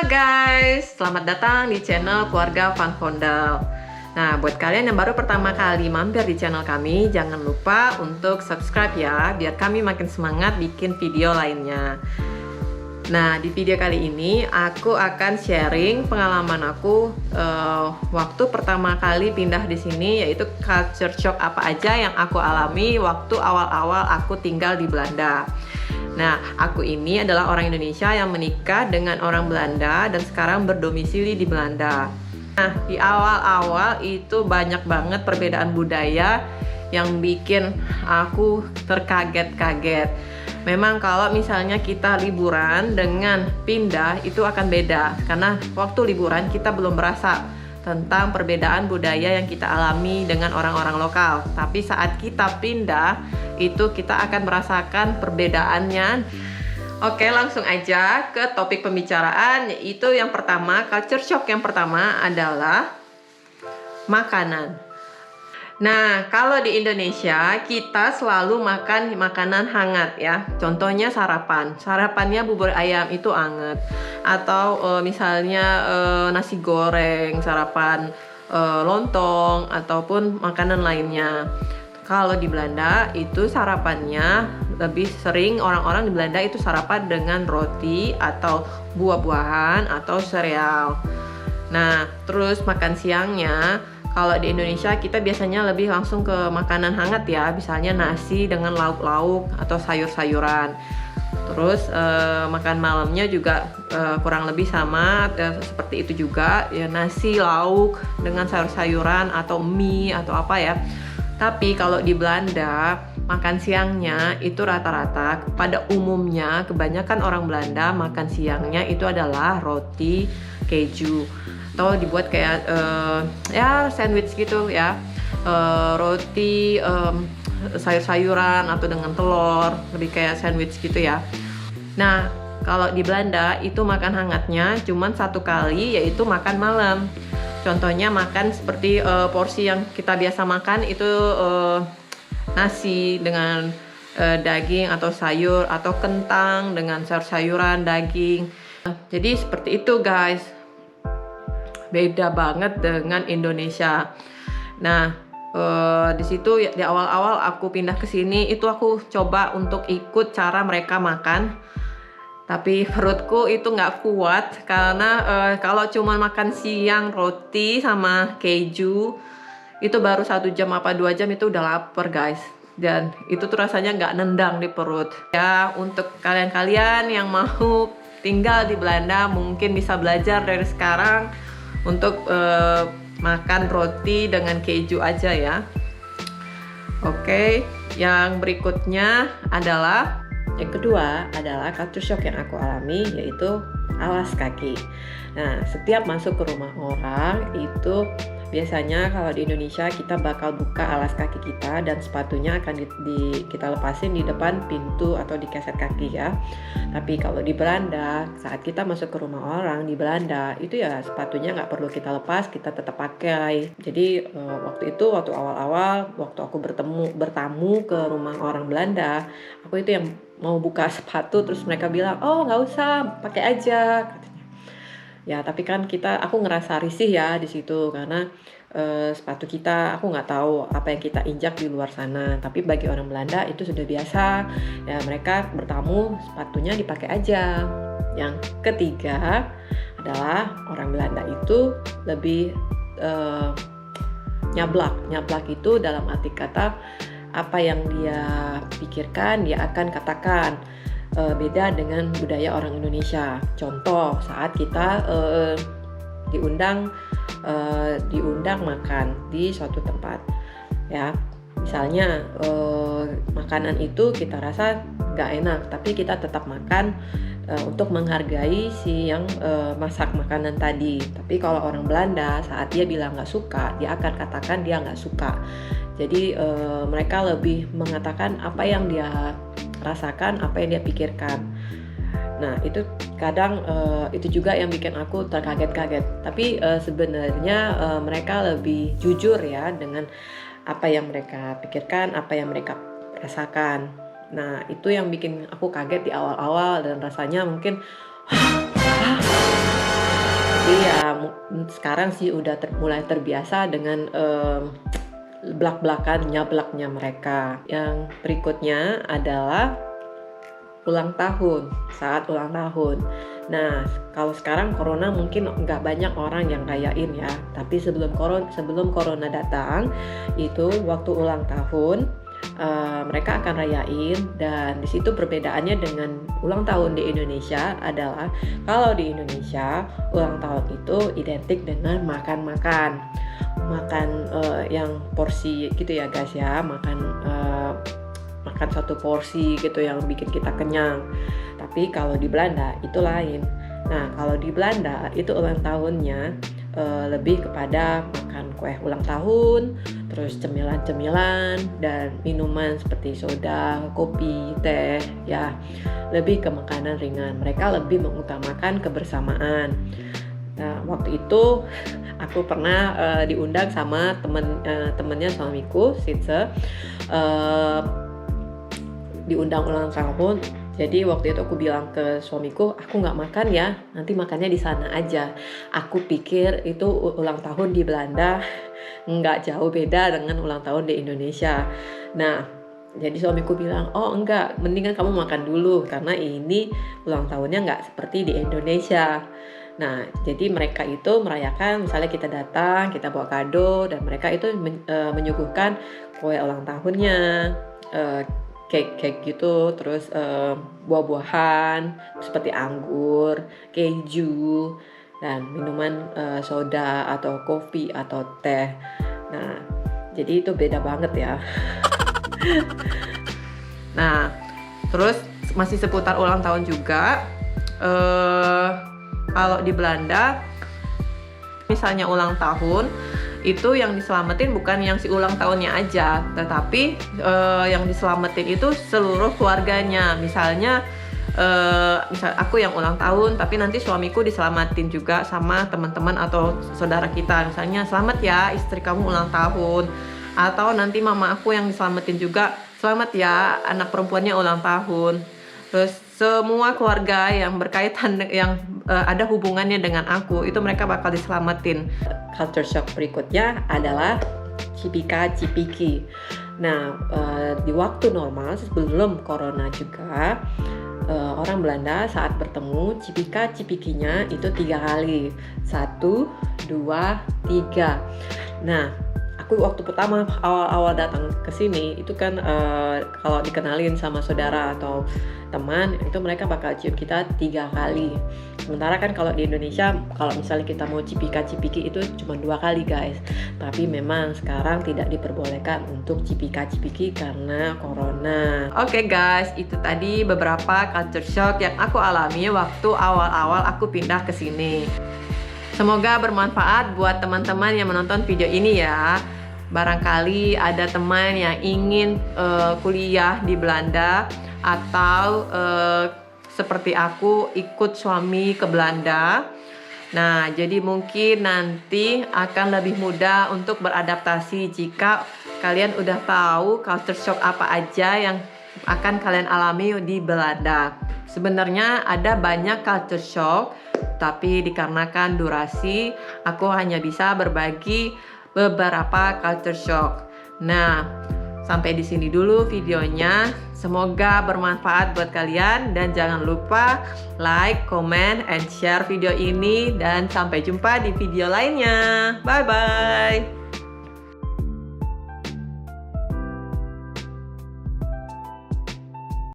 Halo guys, selamat datang di channel Keluarga Van Vondel. Nah, buat kalian yang baru pertama kali mampir di channel kami, jangan lupa untuk subscribe ya, biar kami makin semangat bikin video lainnya. Nah, di video kali ini aku akan sharing pengalaman aku waktu pertama kali pindah di sini, yaitu culture shock apa aja yang aku alami waktu awal-awal aku tinggal di Belanda. Nah, aku ini adalah orang Indonesia yang menikah dengan orang Belanda dan sekarang berdomisili di Belanda. Nah, di awal-awal itu banyak banget perbedaan budaya yang bikin aku terkaget-kaget. Memang kalau misalnya kita liburan dengan pindah itu akan beda, karena waktu liburan kita belum merasa tentang perbedaan budaya yang kita alami dengan orang-orang lokal. Tapi saat kita pindah, itu kita akan merasakan perbedaannya. Oke, langsung aja ke topik pembicaraan, yaitu yang pertama, culture shock yang pertama adalah makanan. Nah, kalau di Indonesia kita selalu makan makanan hangat ya. Contohnya sarapan. Sarapannya bubur ayam itu hangat. Atau misalnya nasi goreng, sarapan lontong ataupun makanan lainnya. Kalau di Belanda itu sarapannya lebih sering orang-orang di Belanda itu sarapan dengan roti atau buah-buahan atau sereal. Nah, terus makan siangnya kalau di Indonesia kita biasanya lebih langsung ke makanan hangat ya, misalnya nasi dengan lauk-lauk atau sayur-sayuran. Terus makan malamnya juga kurang lebih sama seperti itu juga ya, nasi lauk dengan sayur-sayuran atau mie atau apa ya. Tapi kalau di Belanda makan siangnya itu rata-rata pada umumnya kebanyakan orang Belanda makan siangnya itu adalah roti keju atau dibuat kayak ya sandwich gitu ya, roti sayur-sayuran atau dengan telur, lebih kayak sandwich gitu ya. Nah, kalau di Belanda itu makan hangatnya cuman satu kali, yaitu makan malam. Contohnya makan seperti porsi yang kita biasa makan itu nasi dengan daging atau sayur, atau kentang dengan sayur-sayuran, daging. Jadi seperti itu guys. Beda banget dengan Indonesia. Nah, di situ di awal-awal aku pindah ke sini itu aku coba untuk ikut cara mereka makan. Tapi perutku itu nggak kuat karena kalau cuma makan siang roti sama keju itu baru 1 jam apa 2 jam itu udah lapar guys. Dan itu tuh rasanya nggak nendang di perut. Ya, untuk kalian-kalian yang mau tinggal di Belanda mungkin bisa belajar dari sekarang untuk makan roti dengan keju aja ya. Oke, yang berikutnya adalah yang kedua adalah culture shock yang aku alami, yaitu alas kaki. Nah, setiap masuk ke rumah orang itu biasanya kalau di Indonesia kita bakal buka alas kaki kita dan sepatunya akan kita lepasin di depan pintu atau di keset kaki ya. Tapi kalau di Belanda, saat kita masuk ke rumah orang di Belanda itu ya sepatunya nggak perlu kita lepas, kita tetap pakai. Jadi waktu awal-awal waktu aku bertamu ke rumah orang Belanda, aku itu yang mau buka sepatu, terus mereka bilang, oh nggak usah, pakai aja katanya. Ya, tapi kan aku ngerasa risih ya di situ karena sepatu kita, aku nggak tahu apa yang kita injak di luar sana. Tapi bagi orang Belanda itu sudah biasa. Ya, mereka bertamu sepatunya dipakai aja. Yang ketiga adalah orang Belanda itu lebih nyablak. Nyablak itu dalam arti kata apa yang dia pikirkan dia akan katakan. Beda dengan budaya orang Indonesia. Contoh saat kita diundang makan di suatu tempat ya, misalnya makanan itu kita rasa nggak enak tapi kita tetap makan untuk menghargai si yang masak makanan tadi. Tapi kalau orang Belanda saat dia bilang nggak suka, dia akan katakan dia nggak suka. Jadi mereka lebih mengatakan apa yang dia rasakan, apa yang dia pikirkan. Nah, itu kadang itu juga yang bikin aku terkaget-kaget. Tapi sebenarnya mereka lebih jujur ya dengan apa yang mereka pikirkan, apa yang mereka rasakan. Nah, itu yang bikin aku kaget di awal-awal dan rasanya mungkin sekarang sih udah mulai terbiasa dengan belak-belakan nyablaknya mereka. Yang berikutnya adalah ulang tahun, saat ulang tahun. Nah, kalau sekarang corona mungkin nggak banyak orang yang rayain ya, tapi sebelum corona datang, itu waktu ulang tahun, mereka akan rayain. Dan di situ perbedaannya dengan ulang tahun di Indonesia adalah kalau di Indonesia ulang tahun itu identik dengan makan yang porsi gitu ya guys ya, makan satu porsi gitu yang bikin kita kenyang. Tapi kalau di Belanda itu lain. Nah, kalau di Belanda itu ulang tahunnya lebih kepada makan kue ulang tahun, terus cemilan-cemilan dan minuman seperti soda, kopi, teh ya. Lebih ke makanan ringan. Mereka lebih mengutamakan kebersamaan. Nah, waktu itu aku pernah diundang sama temennya suamiku, Sitze, diundang ulang tahun. Jadi waktu itu aku bilang ke suamiku, aku nggak makan ya, nanti makannya di sana aja. Aku pikir itu ulang tahun di Belanda nggak jauh beda dengan ulang tahun di Indonesia. Nah, jadi suamiku bilang, oh enggak, mendingan kamu makan dulu karena ini ulang tahunnya nggak seperti di Indonesia. Nah, jadi mereka itu merayakan, misalnya kita datang, kita bawa kado, dan mereka itu menyuguhkan kue ulang tahunnya, cake gitu, terus buah-buahan seperti anggur, keju, dan minuman soda atau kopi atau teh. Nah, jadi itu beda banget ya. Nah, terus masih seputar ulang tahun juga. Kalau di Belanda, misalnya ulang tahun, itu yang diselamatin bukan yang si ulang tahunnya aja, tetapi yang diselamatin itu seluruh keluarganya. Misalnya misal aku yang ulang tahun, tapi nanti suamiku diselamatin juga sama teman-teman atau saudara kita. Misalnya, selamat ya istri kamu ulang tahun. Atau nanti mama aku yang diselamatin juga, selamat ya anak perempuannya ulang tahun. Terus semua keluarga yang berkaitan yang ada hubungannya dengan aku itu mereka bakal diselamatin. Culture shock berikutnya adalah cipika-cipiki. Nah, di waktu normal sebelum corona juga, orang Belanda saat bertemu cipika-cipikinya itu 3 kali. 1, 2, 3. Nah, aku waktu pertama awal-awal datang ke sini itu kan kalau dikenalin sama saudara atau teman itu mereka bakal cium kita 3 kali. Sementara kan kalau di Indonesia kalau misalnya kita mau cipika-cipiki itu cuma 2 kali guys. Tapi memang sekarang tidak diperbolehkan untuk cipika-cipiki karena corona. Oke guys, itu tadi beberapa culture shock yang aku alami waktu awal-awal aku pindah ke sini. Semoga bermanfaat buat teman-teman yang menonton video ini ya. Barangkali ada teman yang ingin kuliah di Belanda atau seperti aku ikut suami ke Belanda. Nah, jadi mungkin nanti akan lebih mudah untuk beradaptasi jika kalian udah tahu culture shock apa aja yang akan kalian alami di Belanda. Sebenarnya ada banyak culture shock, tapi dikarenakan durasi, aku hanya bisa berbagi beberapa culture shock. Nah, sampai di sini dulu videonya. Semoga bermanfaat buat kalian dan jangan lupa like, comment, and share video ini dan sampai jumpa di video lainnya. Bye bye.